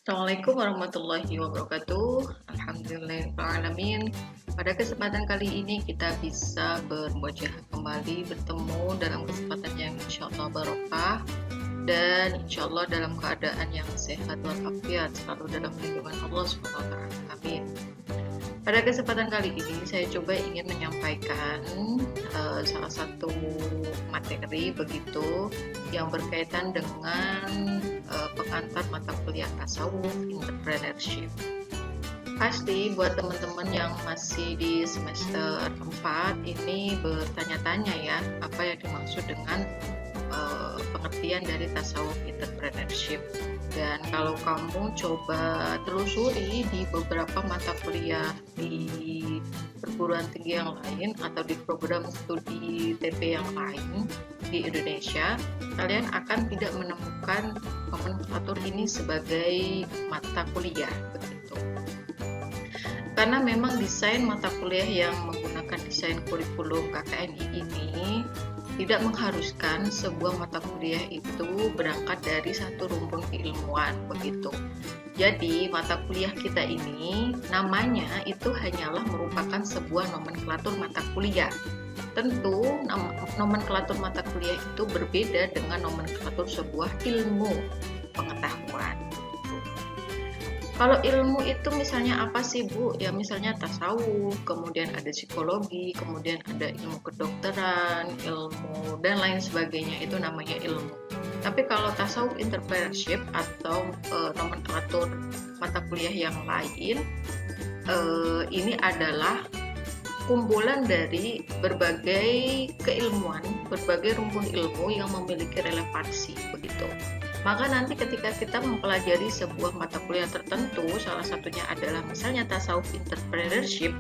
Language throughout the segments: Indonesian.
Assalamualaikum warahmatullahi wabarakatuh. Alhamdulillahirrahmanirrahim. Pada kesempatan kali ini kita bisa bermuajah kembali bertemu dalam kesempatan yang insya Allah barokah dan insya Allah dalam keadaan yang sehat walafiat selalu dalam lindungan Allah SWT. Amin. Pada kesempatan kali ini saya coba ingin menyampaikan salah satu materi begitu yang berkaitan dengan pengantar mata kuliah tasawuf entrepreneurship. Pasti buat teman-teman yang masih di semester 4 ini bertanya-tanya ya, apa yang dimaksud dengan pengertian dari tasawuf entrepreneurship. Dan kalau kamu coba telusuri di beberapa mata kuliah di perguruan tinggi yang lain atau di program studi TP yang lain di Indonesia, kalian akan tidak menemukan nomenklatur ini sebagai mata kuliah begitu. Karena memang desain mata kuliah yang menggunakan desain kurikulum KKNI ini tidak mengharuskan sebuah mata kuliah itu berangkat dari satu rumpun keilmuan begitu. Jadi mata kuliah kita ini namanya itu hanyalah merupakan sebuah nomenklatur mata kuliah. Tentu nomenklatur mata kuliah itu berbeda dengan nomenklatur sebuah ilmu pengetahuan. Kalau ilmu itu misalnya apa sih Bu? Ya misalnya tasawuf, kemudian ada psikologi, kemudian ada ilmu kedokteran, ilmu dan lain sebagainya, itu namanya ilmu. Tapi kalau tasawuf entrepreneurship atau nomenklatur mata kuliah yang lain, ini adalah kumpulan dari berbagai keilmuan, berbagai rumpun ilmu yang memiliki relevansi begitu. Maka nanti ketika kita mempelajari sebuah mata kuliah tertentu, salah satunya adalah misalnya tasawuf entrepreneurship,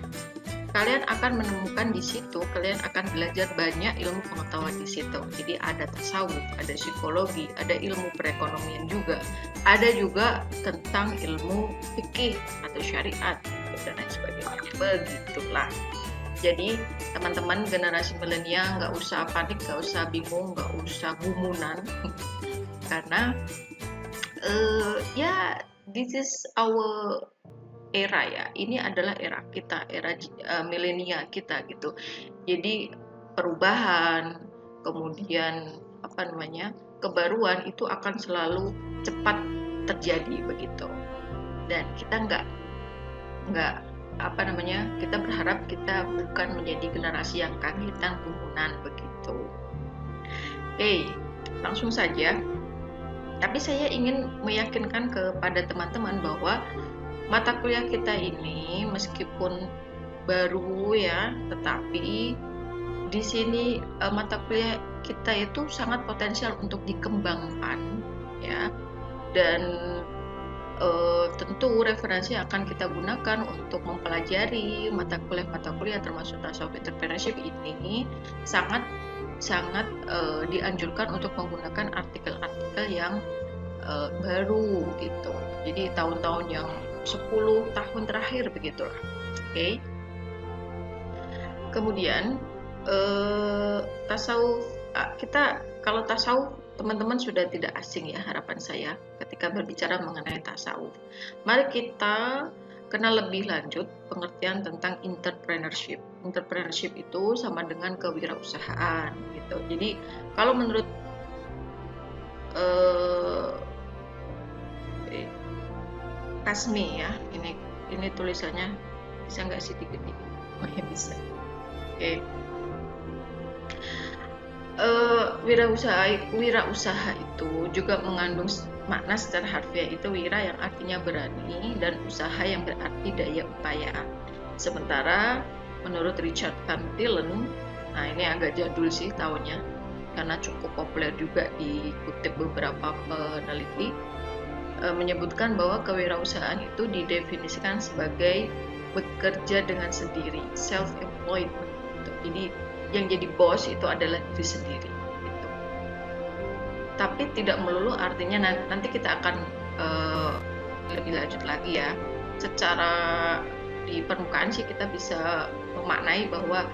kalian akan menemukan di situ, kalian akan belajar banyak ilmu pengetahuan di situ. Jadi ada tasawuf, ada psikologi, ada ilmu perekonomian juga, ada juga tentang ilmu fikih atau syariat dan lain sebagainya. Begitulah. Jadi teman-teman generasi milenial nggak usah panik, nggak usah bingung, nggak usah gumunan. Karena ya this is our era ya, ini adalah era kita, era milenial kita gitu. Jadi perubahan, kemudian kebaruan itu akan selalu cepat terjadi begitu. Dan kita kita berharap kita bukan menjadi generasi yang kaget dan gumunan begitu. Oke, langsung saja. Tapi saya ingin meyakinkan kepada teman-teman bahwa mata kuliah kita ini meskipun baru ya, tetapi di sini mata kuliah kita itu sangat potensial untuk dikembangkan ya. Dan tentu referensi akan kita gunakan untuk mempelajari mata kuliah termasuk tasawuf entrepreneurship ini sangat dianjurkan untuk menggunakan artikel-artikel yang baru gitu. Jadi tahun-tahun yang 10 tahun terakhir begitulah. Oke. Kemudian tasawuf kalau tasawuf teman-teman sudah tidak asing ya, harapan saya ketika berbicara mengenai tasawuf. Mari kita kenal lebih lanjut pengertian tentang entrepreneurship. Entrepreneurship itu sama dengan kewirausahaan gitu. Jadi kalau menurut Kasmi ya, ini tulisannya bisa nggak sih dikit-dikit? Oh ya bisa. Oke. Wirausaha itu juga mengandung makna secara harfiah itu wira yang artinya berani dan usaha yang berarti daya upaya. Sementara menurut Richard Van Tillen, nah ini agak jadul sih tahunnya karena cukup populer juga dikutip beberapa peneliti, menyebutkan bahwa kewirausahaan itu didefinisikan sebagai bekerja dengan sendiri, self-employment. Jadi yang jadi bos itu adalah diri sendiri gitu. Tapi tidak melulu artinya nanti kita akan lebih lanjut lagi ya. Secara di permukaan sih kita bisa memaknai bahwa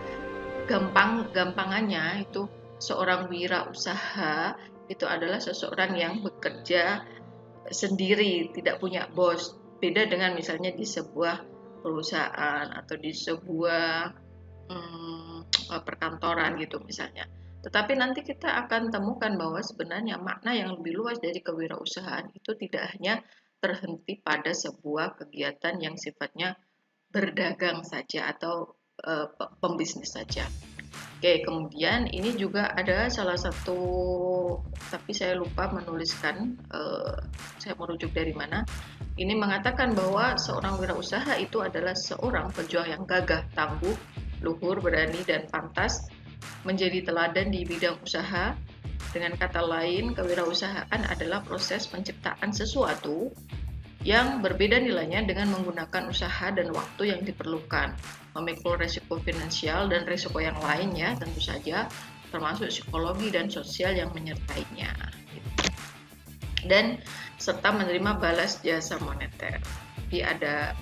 gampangannya itu seorang wirausaha itu adalah seseorang yang bekerja sendiri, tidak punya bos. Beda dengan misalnya di sebuah perusahaan atau di sebuah perkantoran gitu misalnya. Tetapi nanti kita akan temukan bahwa sebenarnya makna yang lebih luas dari kewirausahaan itu tidak hanya terhenti pada sebuah kegiatan yang sifatnya berdagang saja atau pembisnis saja. Oke, kemudian ini juga ada salah satu, tapi saya lupa menuliskan, saya merujuk dari mana. Ini mengatakan bahwa seorang wirausaha itu adalah seorang pejuang yang gagah, tangguh, luhur, berani, dan pantas menjadi teladan di bidang usaha. Dengan kata lain, kewirausahaan adalah proses penciptaan sesuatu yang berbeda nilainya dengan menggunakan usaha dan waktu yang diperlukan, memikul resiko finansial dan resiko yang lainnya tentu saja, termasuk psikologi dan sosial yang menyertainya. Dan serta menerima balas jasa moneter. Jadi ada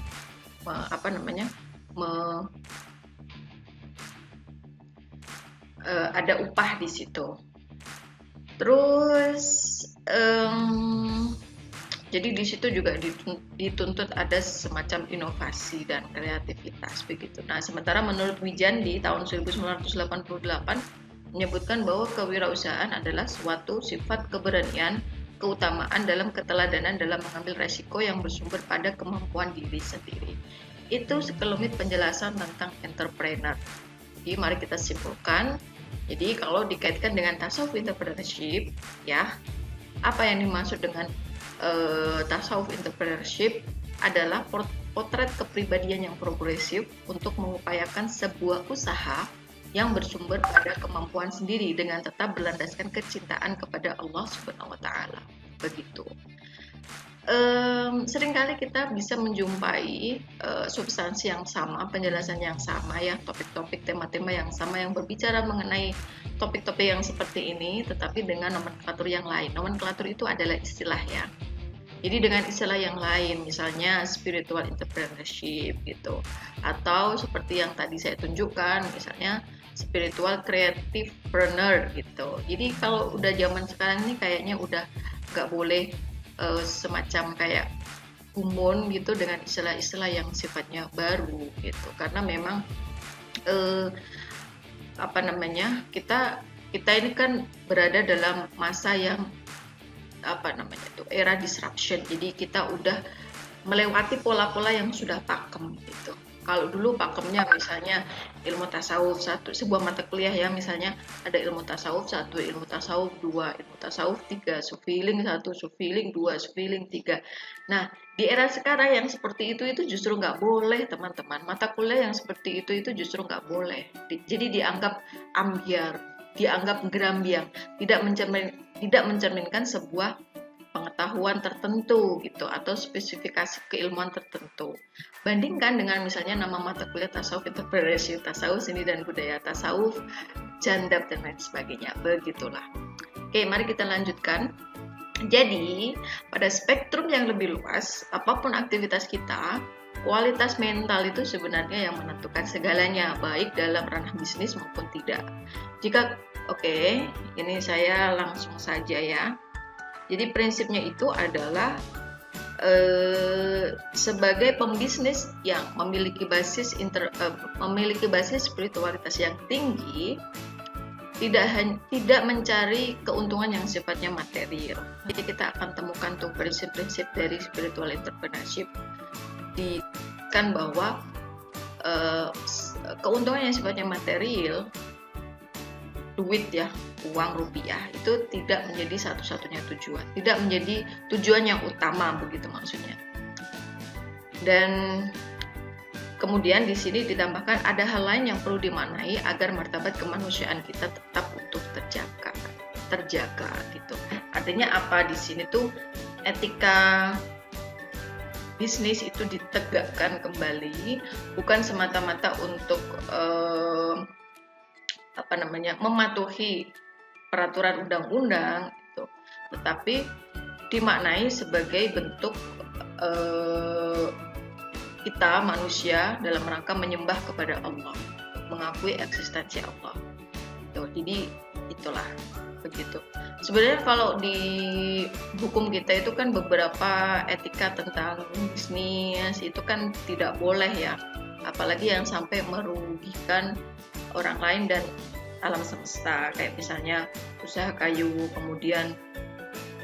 ada upah di situ. Terus jadi di situ juga dituntut ada semacam inovasi dan kreativitas begitu. Nah, sementara menurut Wijandi tahun 1988 menyebutkan bahwa kewirausahaan adalah suatu sifat keberanian, keutamaan dalam keteladanan dalam mengambil resiko yang bersumber pada kemampuan diri sendiri. Itu sekelumit penjelasan tentang entrepreneur. Jadi mari kita simpulkan. Jadi kalau dikaitkan dengan tasawuf entrepreneurship, ya, apa yang dimaksud dengan tasawuf entrepreneurship adalah potret kepribadian yang progresif untuk mengupayakan sebuah usaha yang bersumber pada kemampuan sendiri dengan tetap berlandaskan kecintaan kepada Allah Subhanahu wa taala. Begitu. Seringkali kita bisa menjumpai substansi yang sama, penjelasan yang sama ya, topik-topik, tema-tema yang sama yang berbicara mengenai topik-topik yang seperti ini, tetapi dengan nomenklatur yang lain. Nomenklatur itu adalah istilah ya. Jadi dengan istilah yang lain, misalnya spiritual entrepreneurship gitu, atau seperti yang tadi saya tunjukkan, misalnya spiritual creativepreneur gitu. Jadi kalau udah zaman sekarang ini kayaknya udah nggak boleh semacam kayak umum gitu dengan istilah-istilah yang sifatnya baru gitu, karena memang kita ini kan berada dalam masa yang era disruption. Jadi kita udah melewati pola-pola yang sudah pakem gitu. Kalau dulu pakemnya misalnya ilmu tasawuf sebuah mata kuliah ya, misalnya ada ilmu tasawuf 1, ilmu tasawuf 2, ilmu tasawuf 3, sufiling 1, sufiling 2, sufiling 3. Nah, di era sekarang yang seperti itu justru nggak boleh teman-teman. Mata kuliah yang seperti itu justru nggak boleh. Jadi dianggap ambiar, dianggap gerambiang, tidak mencerminkan sebuah pengetahuan tertentu gitu atau spesifikasi keilmuan tertentu. Bandingkan dengan misalnya nama mata kuliah tasawuf entrepreneurship, tasawuf seni dan budaya, tasawuf jandab dan lain sebagainya. Begitulah. Oke, mari kita lanjutkan. Jadi, pada spektrum yang lebih luas, apapun aktivitas kita, kualitas mental itu sebenarnya yang menentukan segalanya, baik dalam ranah bisnis maupun tidak. Ini saya langsung saja ya. Jadi prinsipnya itu adalah sebagai pembisnis yang memiliki basis spiritualitas yang tinggi, tidak mencari keuntungan yang sifatnya material. Jadi kita akan temukan tuh prinsip-prinsip dari spiritual entrepreneurship, kan bahwa keuntungan yang sifatnya material, duit ya, uang rupiah itu tidak menjadi satu-satunya tujuan, tidak menjadi tujuan yang utama, begitu maksudnya. Dan kemudian di sini ditambahkan ada hal lain yang perlu dimaknai agar martabat kemanusiaan kita tetap utuh terjaga gitu. Artinya apa di sini tuh, etika bisnis itu ditegakkan kembali, bukan semata-mata untuk mematuhi peraturan undang-undang gitu, tetapi dimaknai sebagai bentuk kita manusia dalam rangka menyembah kepada Allah, mengakui eksistensi Allah. Jadi itulah begitu. Sebenarnya kalau di hukum kita itu kan beberapa etika tentang bisnis itu kan tidak boleh ya, apalagi yang sampai merugikan orang lain dan alam semesta, kayak misalnya usaha kayu kemudian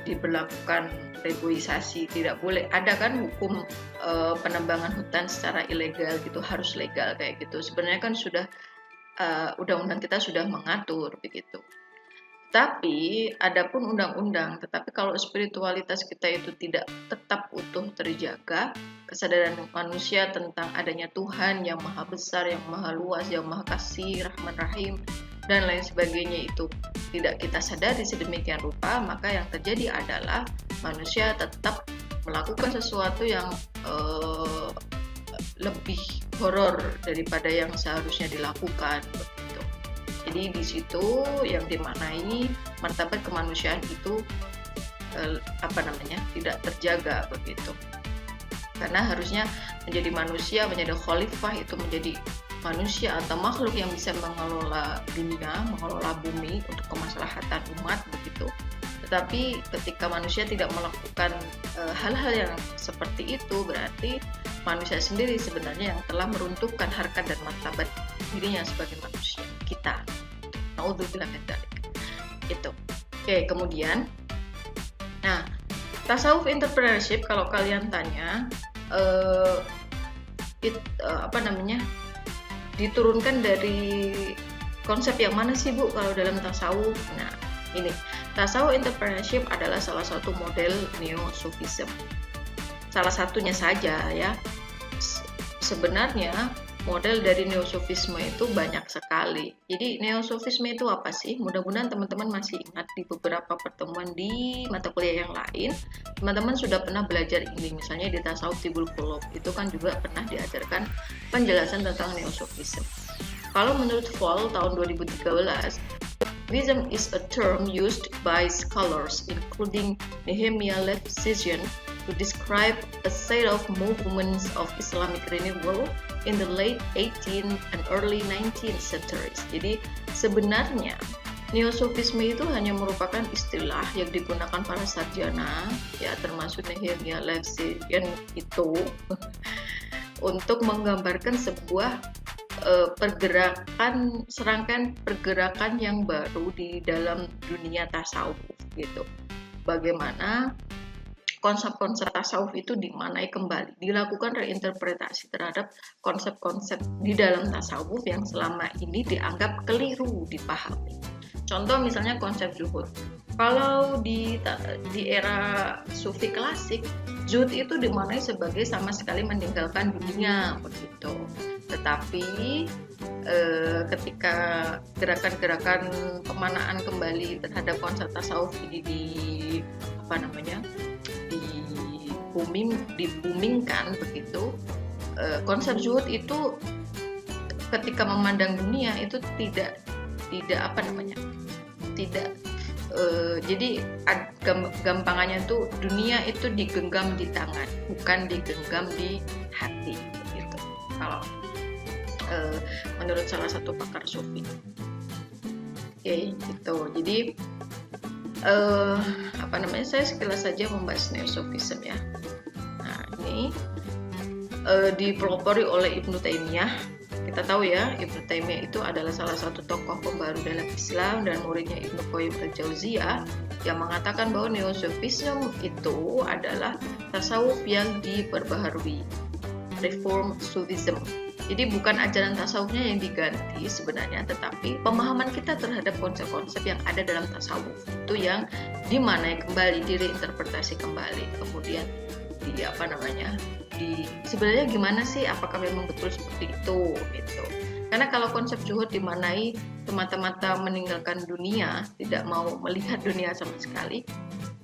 diberlakukan reboisasi, tidak boleh ada kan hukum penebangan hutan secara ilegal gitu, harus legal kayak gitu. Sebenarnya kan sudah undang-undang kita sudah mengatur begitu. Tapi adapun undang-undang, tetapi kalau spiritualitas kita itu tidak tetap utuh terjaga, kesadaran manusia tentang adanya Tuhan yang maha besar, yang maha luas, yang maha kasih, rahman rahim, dan lain sebagainya itu tidak kita sadari sedemikian rupa, maka yang terjadi adalah manusia tetap melakukan sesuatu yang lebih horor daripada yang seharusnya dilakukan. Jadi di situ yang dimaknai martabat kemanusiaan itu tidak terjaga begitu. Karena harusnya menjadi manusia, menjadi khalifah itu menjadi manusia atau makhluk yang bisa mengelola dunia, mengelola bumi untuk kemaslahatan umat begitu. Tetapi ketika manusia tidak melakukan hal-hal yang seperti itu, berarti manusia sendiri sebenarnya yang telah meruntuhkan harkat dan martabat dirinya sebagai manusia kita. Naudzubillah min dzalik. Itu. Oke, kemudian tasawuf entrepreneurship kalau kalian tanya diturunkan dari konsep yang mana sih Bu kalau dalam tasawuf? Nah, ini tasawuf entrepreneurship adalah salah satu model neo-sufism. Salah satunya saja ya. Sebenarnya model dari neosofisme itu banyak sekali. Jadi neosofisme itu apa sih? Mudah-mudahan teman-teman masih ingat di beberapa pertemuan di mata kuliah yang lain, teman-teman sudah pernah belajar ini. Misalnya di tasawuf Tibul Qulub itu kan juga pernah diajarkan penjelasan tentang neosofisme. Kalau menurut Fall tahun 2013, Sufism is a term used by scholars including Nehemiah Lefsian to describe a set of movements of Islamic renewal in the late 18th and early 19th centuries. Jadi sebenarnya neosofisme itu hanya merupakan istilah yang digunakan para sarjana, ya termasuk Nehemiah Lefsian itu untuk menggambarkan sebuah serangkaian pergerakan yang baru di dalam dunia tasawuf gitu. Bagaimana konsep-konsep tasawuf itu dimaknai kembali, dilakukan reinterpretasi terhadap konsep-konsep di dalam tasawuf yang selama ini dianggap keliru dipahami. Contoh misalnya konsep zuhud. Kalau di era sufi klasik, zuhud itu dimaknai sebagai sama sekali meninggalkan dunia begitu. Tetapi ketika gerakan-gerakan pemanaan kembali terhadap konsep tasawuf ini dibumingkan begitu, konsep zuhud itu ketika memandang dunia itu tidak jadi gampangannya tuh dunia itu digenggam di tangan, bukan digenggam di hati gitu. Kalau menurut salah satu pakar sufi. Oke, gitu. Jadi saya sekilas saja membahas neosofism ya. Nah, ini dipelopori oleh Ibnu Taimiyah. Kita tahu ya, Ibnu Taimiyah itu adalah salah satu tokoh pembaru dalam Islam dan muridnya Ibnu Qayyim al-Jauziyah yang mengatakan bahwa neosofism itu adalah tasawuf yang diperbaharui, reform Sufism. Jadi bukan ajaran tasawufnya yang diganti sebenarnya, tetapi pemahaman kita terhadap konsep-konsep yang ada dalam tasawuf itu yang dimaknai kembali, direinterpretasi kembali, kemudian sebenarnya gimana sih, apakah memang betul seperti itu gitu. Karena kalau konsep zuhud dimaknai semata-mata meninggalkan dunia, tidak mau melihat dunia sama sekali,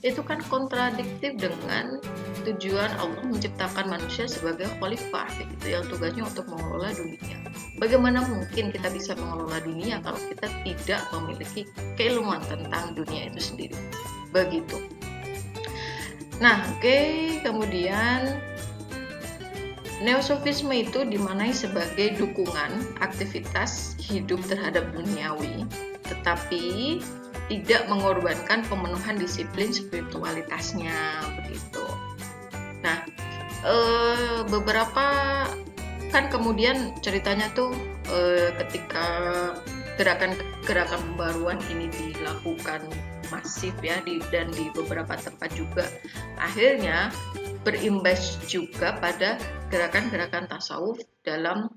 itu kan kontradiktif dengan tujuan Allah menciptakan manusia sebagai khalifah gitu, yang tugasnya untuk mengelola dunia. Bagaimana mungkin kita bisa mengelola dunia kalau kita tidak memiliki keilmuan tentang dunia itu sendiri? Begitu. Nah, kemudian neosofisme itu dimaknai sebagai dukungan aktivitas hidup terhadap duniawi, tetapi tidak mengorbankan pemenuhan disiplin spiritualitasnya begitu. Nah, beberapa kan kemudian ceritanya tuh ketika gerakan pembaruan ini dilakukan masif ya dan di beberapa tempat juga, akhirnya berimbas juga pada gerakan-gerakan tasawuf dalam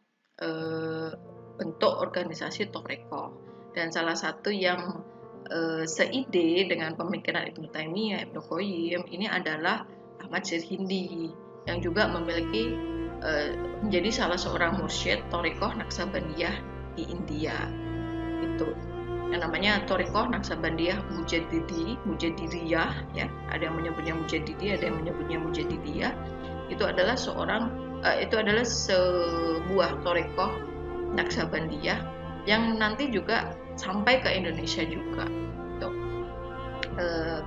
bentuk organisasi Thariqah. Dan salah satu yang seide dengan pemikiran Ibnu Taimiyah, Ibnu Qayyim ini adalah Ahmad Sirhindi yang juga memiliki menjadi salah seorang mursyid Thariqah Naqsabandiyah di India. Itu yang namanya Thariqah Naqsabandiyah Mujaddidiyah ya. Ada yang menyebutnya Mujaddidi, ada yang menyebutnya Mujaddidiyah. Itu adalah sebuah Thariqah Naqsabandiyah yang nanti juga sampai ke Indonesia juga.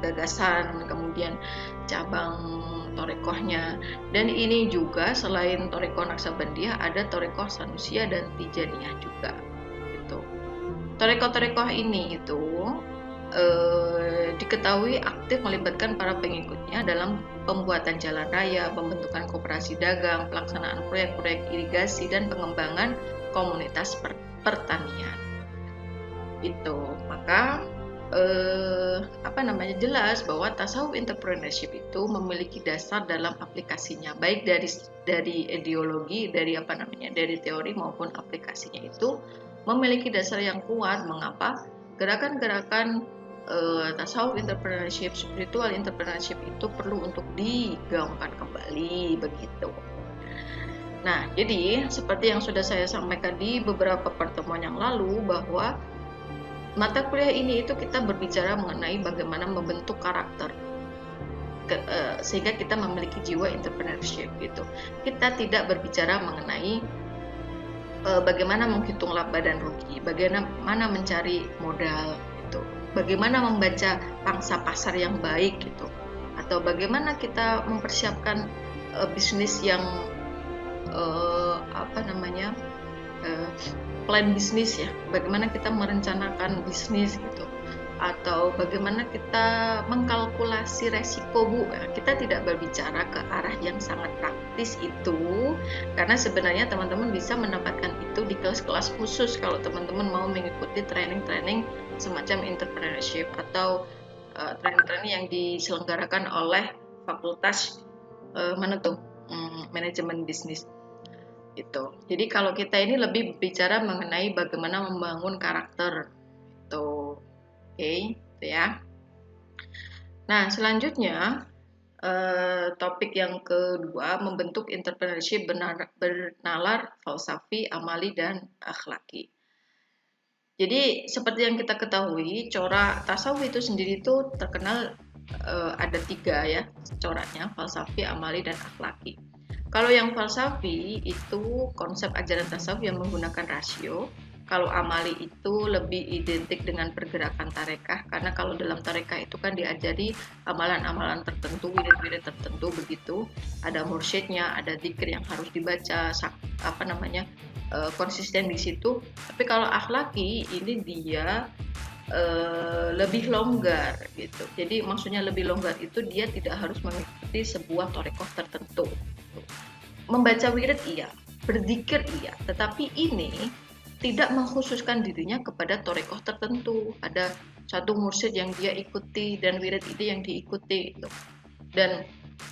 Gagasan kemudian cabang Thariqahnya, dan ini juga selain Thariqah Naqsabandiyah ada Thariqah Sanusiyah dan Tijaniyah juga gitu. Thariqah ini itu diketahui aktif melibatkan para pengikutnya dalam pembuatan jalan raya, pembentukan koperasi dagang, pelaksanaan proyek-proyek irigasi dan pengembangan komunitas pertanian. Itu maka jelas bahwa tasawuf entrepreneurship itu memiliki dasar dalam aplikasinya, baik dari ideologi, dari teori maupun aplikasinya itu memiliki dasar yang kuat. Mengapa gerakan-gerakan tasawuf entrepreneurship, spiritual entrepreneurship itu perlu untuk digaungkan kembali begitu. Nah, jadi seperti yang sudah saya sampaikan di beberapa pertemuan yang lalu, bahwa mata kuliah ini itu kita berbicara mengenai bagaimana membentuk karakter sehingga kita memiliki jiwa entrepreneurship gitu. Kita tidak berbicara mengenai bagaimana menghitung laba dan rugi, bagaimana mencari modal gitu, bagaimana membaca pangsa pasar yang baik gitu, atau bagaimana kita mempersiapkan bisnis yang plan bisnis ya, bagaimana kita merencanakan bisnis gitu, atau bagaimana kita mengkalkulasi resiko kita tidak berbicara ke arah yang sangat praktis itu, karena sebenarnya teman-teman bisa mendapatkan itu di kelas-kelas khusus kalau teman-teman mau mengikuti training-training semacam entrepreneurship atau training-training yang diselenggarakan oleh fakultas manajemen bisnis itu. Jadi kalau kita ini lebih bicara mengenai bagaimana membangun karakter itu, oke, itu ya. Nah, selanjutnya topik yang kedua, membentuk entrepreneurship bernalar falsafi, amali, dan akhlaki. Jadi seperti yang kita ketahui, corak tasawuf itu sendiri itu terkenal ada 3 ya coraknya, falsafi, amali, dan akhlaki. Kalau yang falsafi itu konsep ajaran tasawuf yang menggunakan rasio. Kalau amali itu lebih identik dengan pergerakan tarekah, karena kalau dalam tarekah itu kan diajari amalan-amalan tertentu, wirid-wirid tertentu begitu. Ada mursyidnya, ada dzikir yang harus dibaca, konsisten di situ. Tapi kalau akhlaki ini dia lebih longgar gitu. Jadi maksudnya lebih longgar itu dia tidak harus mengikuti sebuah thariqah tertentu. Membaca wirid iya, berzikir iya, tetapi ini tidak mengkhususkan dirinya kepada thariqah tertentu. Ada satu mursyid yang dia ikuti dan wirid itu yang diikuti gitu. Dan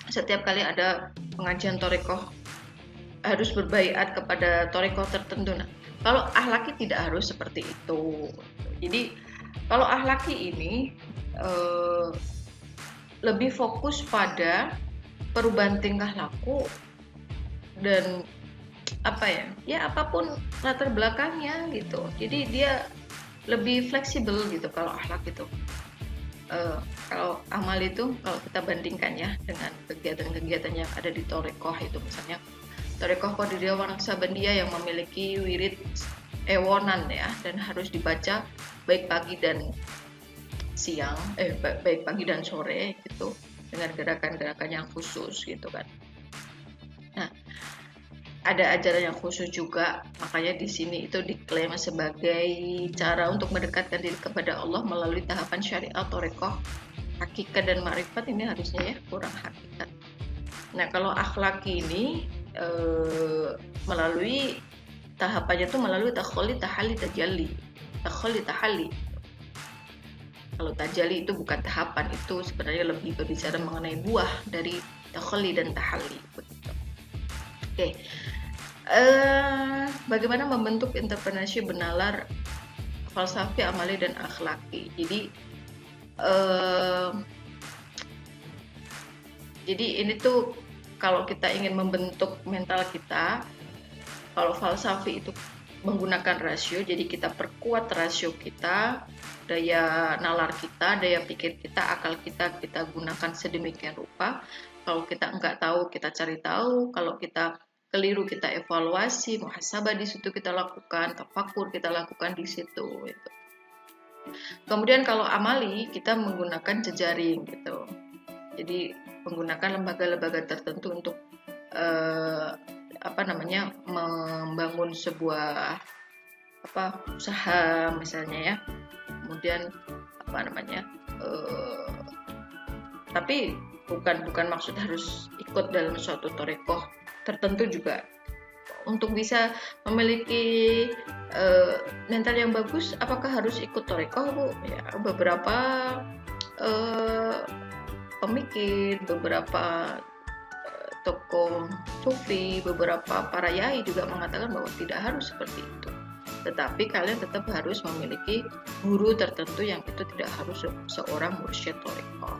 setiap kali ada pengajian thariqah harus berbaiat kepada thariqah tertentu. Nah, kalau akhlaki tidak harus seperti itu. Jadi kalau akhlaki ini lebih fokus pada perubahan tingkah laku dan apapun latar belakangnya gitu. Jadi dia lebih fleksibel gitu kalau akhlak itu. Kalau amal itu kalau kita bandingkan ya dengan kegiatan-kegiatan yang ada di thariqah itu, misalnya thariqah Qadiriyah wa Naqsabandiyah yang memiliki wirid ewonan ya, dan harus dibaca baik pagi dan siang, baik pagi dan sore gitu, dengan gerakan-gerakan yang khusus gitu kan. Nah, ada ajaran yang khusus juga, makanya di sini itu diklaim sebagai cara untuk mendekatkan diri kepada Allah melalui tahapan syariat, thariqah, hakikat dan ma'rifat. Ini harusnya ya kurang hakikat. Nah kalau akhlaki ini melalui tahapannya itu melalui takhalli, tahalli, tajalli. Takhalli, tahalli. Kalau tajalli itu bukan tahapan, itu sebenarnya lebih berbicara mengenai buah dari takhalli dan tahalli. Oke. Bagaimana membentuk entrepreneurship bernalar falsafi, amali, dan akhlaki. Jadi ini tuh kalau kita ingin membentuk mental kita, kalau falsafi itu menggunakan rasio, jadi kita perkuat rasio kita, daya nalar kita, daya pikir kita, akal kita gunakan sedemikian rupa. Kalau kita nggak tahu, kita cari tahu. Kalau kita keliru, kita evaluasi, muhasabah di situ kita lakukan, tafakur kita lakukan di situ. Gitu. Kemudian kalau amali, kita menggunakan jejaring gitu. Jadi menggunakan lembaga-lembaga tertentu untuk membangun sebuah usaha misalnya ya. Kemudian tapi bukan maksud harus ikut dalam suatu thariqah tertentu juga. Untuk bisa memiliki mental yang bagus, apakah harus ikut thariqah, Bu? Ya, beberapa pemikir, beberapa tokoh sufi, beberapa para yai juga mengatakan bahwa tidak harus seperti itu. Tetapi kalian tetap harus memiliki guru tertentu yang itu tidak harus seorang mursyid thariqah.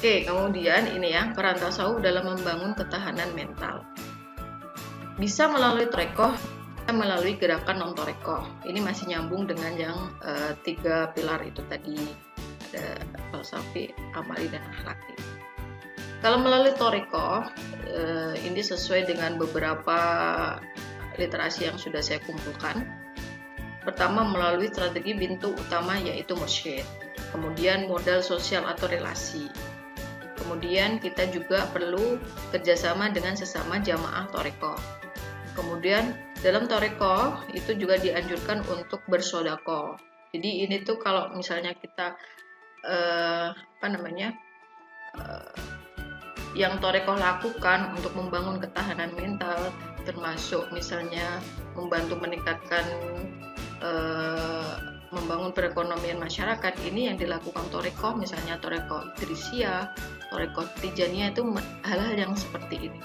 Oke, kemudian ini ya, peran tasawuf dalam membangun ketahanan mental. Bisa melalui thariqah, melalui gerakan non thariqah. Ini masih nyambung dengan yang 3 pilar itu tadi, ada falsafi, amali, dan akhlaki. Kalau melalui thariqah, ini sesuai dengan beberapa literasi yang sudah saya kumpulkan. Pertama, melalui strategi pintu utama yaitu mursyid. Kemudian modal sosial atau relasi. Kemudian kita juga perlu kerjasama dengan sesama jamaah thariqah. Kemudian dalam thariqah itu juga dianjurkan untuk bersedekah. Jadi ini tuh kalau misalnya kita yang thariqah lakukan untuk membangun ketahanan mental, termasuk misalnya membantu meningkatkan membangun perekonomian masyarakat, ini yang dilakukan thariqah, misalnya thariqah Idrisiyah, thariqah Tijaniyah, itu hal-hal yang seperti ini.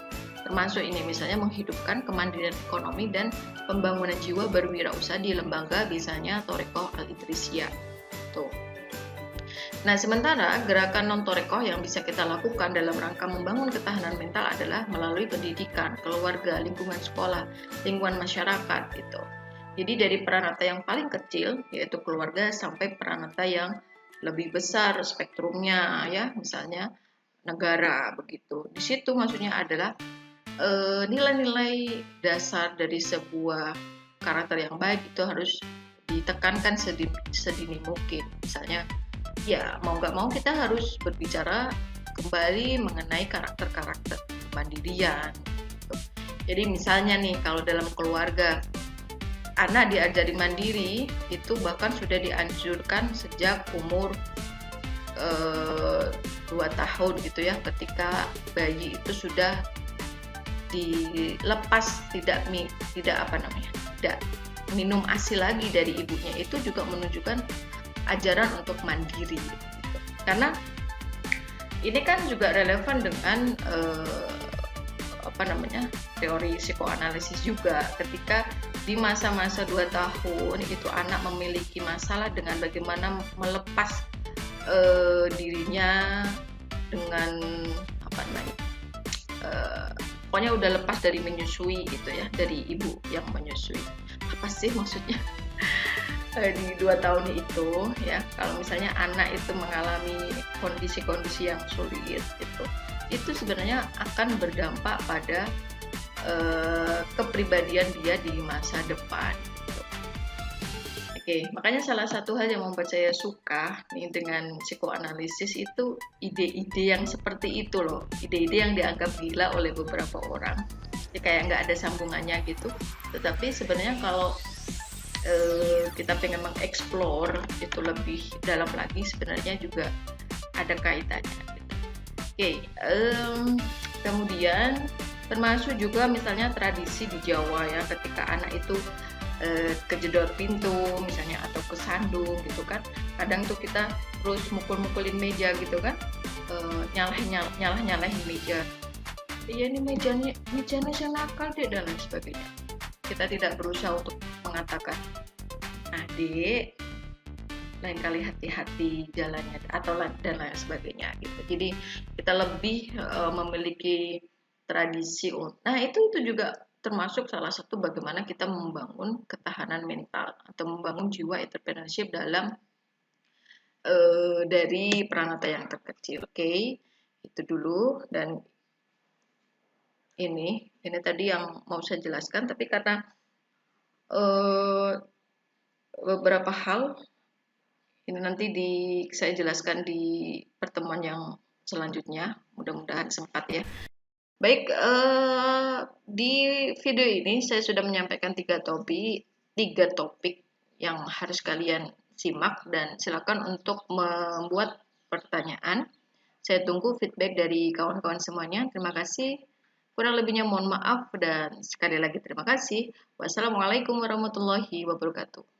Termasuk ini misalnya menghidupkan kemandirian ekonomi dan pembangunan jiwa berwirausaha di lembaga misalnya thariqah Al-Idrisiyah. Tuh. Nah, sementara gerakan non-thariqah yang bisa kita lakukan dalam rangka membangun ketahanan mental adalah melalui pendidikan, keluarga, lingkungan sekolah, lingkungan masyarakat gitu. Jadi dari peranata yang paling kecil yaitu keluarga sampai peranata yang lebih besar spektrumnya ya, misalnya negara begitu. Di situ maksudnya adalah nilai-nilai dasar dari sebuah karakter yang baik itu harus ditekankan sedini mungkin. Misalnya ya mau nggak mau kita harus berbicara kembali mengenai karakter-karakter kemandirian. Jadi misalnya nih kalau dalam keluarga anak diajari mandiri itu bahkan sudah dianjurkan sejak umur 2 tahun gitu ya, ketika bayi itu sudah dilepas tidak minum ASI lagi dari ibunya, itu juga menunjukkan ajaran untuk mandiri gitu. Karena ini kan juga relevan dengan teori psikoanalisis juga, ketika di masa-masa 2 tahun itu anak memiliki masalah dengan bagaimana melepas dirinya dengan pokoknya udah lepas dari menyusui gitu ya, dari ibu yang menyusui. Apa sih maksudnya di 2 tahun itu ya, kalau misalnya anak itu mengalami kondisi-kondisi yang sulit itu sebenarnya akan berdampak pada kepribadian dia di masa depan gitu. Oke, makanya salah satu hal yang membuat saya suka nih dengan psikoanalisis itu ide-ide yang seperti itu loh, ide-ide yang dianggap gila oleh beberapa orang, jadi kayak nggak ada sambungannya gitu. Tetapi sebenarnya kalau kita pengen mengeksplor itu lebih dalam lagi, sebenarnya juga ada kaitannya. Oke, kemudian termasuk juga misalnya tradisi di Jawa ya, ketika anak itu kejedot pintu misalnya atau kesandung gitu kan, kadang tuh kita terus mukul-mukulin meja gitu kan, nyalahin meja, iya ini mejanya mejanya saya nakal deh dan lain sebagainya. Kita tidak berusaha untuk mengatakan, adik lain kali hati-hati jalannya atau dan lain sebagainya gitu. Jadi kita lebih memiliki tradisi. Nah itu juga termasuk salah satu bagaimana kita membangun ketahanan mental atau membangun jiwa entrepreneurship dalam dari Pranata yang terkecil. Oke, itu dulu. Dan ini tadi yang mau saya jelaskan, tapi karena beberapa hal ini nanti saya jelaskan di pertemuan yang selanjutnya, mudah-mudahan sempat ya. Baik, di video ini saya sudah menyampaikan tiga topik yang harus kalian simak dan silakan untuk membuat pertanyaan. Saya tunggu feedback dari kawan-kawan semuanya. Terima kasih. Kurang lebihnya mohon maaf dan sekali lagi terima kasih. Wassalamualaikum warahmatullahi wabarakatuh.